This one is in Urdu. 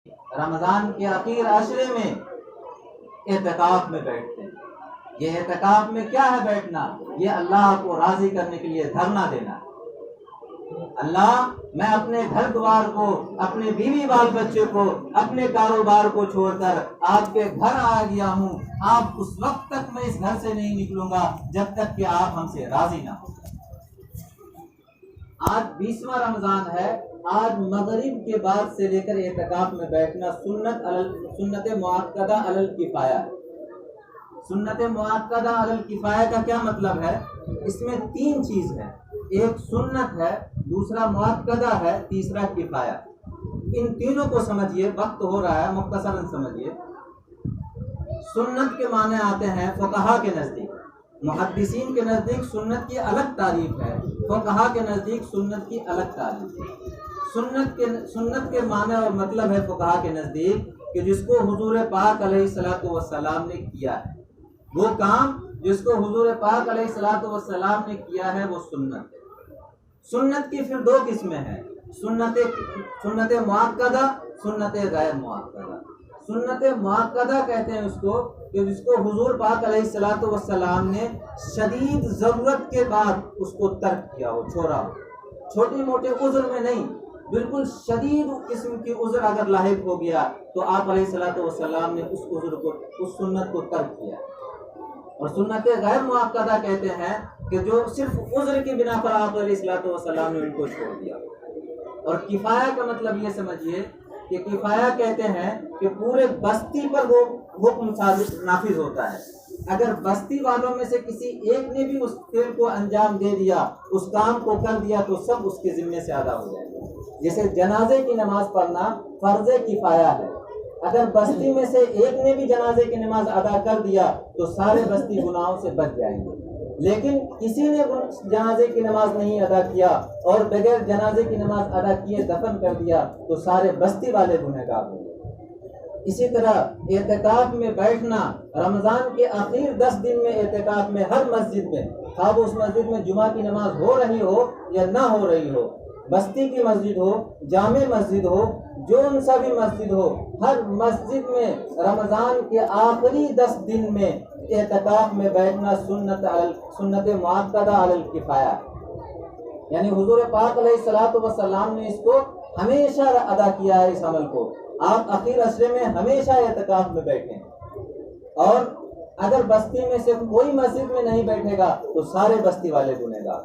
رمضان کے آخر عشرے میں اعتکاف میں بیٹھتے ہیں۔ یہ اعتکاف میں کیا ہے بیٹھنا؟ یہ اللہ کو راضی کرنے کے لیے دھرنا دینا۔ اللہ، میں اپنے گھر دوار کو، اپنے بیوی بال بچے کو، اپنے کاروبار کو چھوڑ کر آپ کے گھر آ گیا ہوں، آپ اس وقت تک میں اس گھر سے نہیں نکلوں گا جب تک کہ آپ ہم سے راضی نہ ہو۔ آج 20واں رمضان ہے۔ آج مغرب کے بعد سے لے کر اعتکاف میں بیٹھنا سنت مؤکدہ علی الکفایہ ہے۔ سنت مؤکدہ علی الکفایہ کا کیا مطلب ہے؟ اس میں 3 چیز ہے، ایک سنت ہے، دوسرا مؤکدہ ہے، تیسرا کفایہ۔ ان تینوں کو سمجھیے، وقت ہو رہا ہے، مختصراً سمجھیے۔ سنت کے معنی آتے ہیں فقہا کے نزدیک، محدثین کے نزدیک سنت کی الگ تعریف ہے، فقہا کے نزدیک سنت کی الگ تعریف ہے۔ سنت کے معنی اور مطلب ہے فقہا کے نزدیک کہ جس کو حضور پاک علیہ الصلوۃ والسلام نے کیا ہے، وہ کام جس کو حضور پاک علیہ الصلوۃ والسلام نے کیا ہے وہ سنت ہے۔ سنت کی پھر 2 قسمیں ہیں، سنت مؤکدہ، سنت غیر مؤکدہ۔ سنت مؤکدہ کہتے ہیں اس کو کہ جس کو حضور پاک علیہ الصلوۃ والسلام نے شدید ضرورت کے بعد اس کو ترک کیا ہو، چھوڑا ہو، چھوٹے موٹے عذر میں نہیں، بالکل شدید قسم کی عذر اگر لاحق ہو گیا تو آپ علیہ الصلوۃ والسلام نے اس عذر کو، اس سنت کو ترک کیا۔ اور سنت غیر مؤکدہ کہتے ہیں کہ جو صرف عذر کی بنا پر آپ علیہ الصلوۃ والسلام نے ان کو چھوڑ دیا۔ اور کفایہ کا مطلب یہ سمجھیے کہ کفایہ کہتے ہیں کہ پورے بستی پر وہ حکم نافذ ہوتا ہے۔ اگر بستی والوں میں سے کسی ایک نے بھی اس فعل کو انجام دے دیا، اس کام کو کر دیا، تو سب اس کے ذمے سے ادا ہو جائے گا۔ جیسے جنازے کی نماز پڑھنا فرض کفایہ ہے، اگر بستی میں سے ایک نے بھی جنازے کی نماز ادا کر دیا تو سارے بستی گناہوں سے بچ جائیں گے۔ لیکن کسی نے جنازے کی نماز نہیں ادا کیا اور بغیر جنازے کی نماز ادا کیے دفن کر دیا تو سارے بستی والے گنہگار ہوں گے۔ اسی طرح اعتکاف میں بیٹھنا، رمضان کے آخر 10 دن میں اعتکاف میں ہر مسجد میں، خواب اس مسجد میں جمعہ کی نماز ہو رہی ہو یا نہ ہو رہی ہو، بستی کی مسجد ہو، جامع مسجد ہو، جون سا بھی مسجد ہو، ہر مسجد میں رمضان کے آخری 10 دن میں اعتکاف میں بیٹھنا سنت مؤکدہ علی الکفایہ، یعنی حضور پاک علیہ الصلوۃ والسلام نے اس کو ہمیشہ ادا کیا ہے۔ اس عمل کو آپ اخیر عشرے میں ہمیشہ اعتکاف میں بیٹھیں، اور اگر بستی میں سے کوئی مسجد میں نہیں بیٹھے گا تو سارے بستی والے گنہگار۔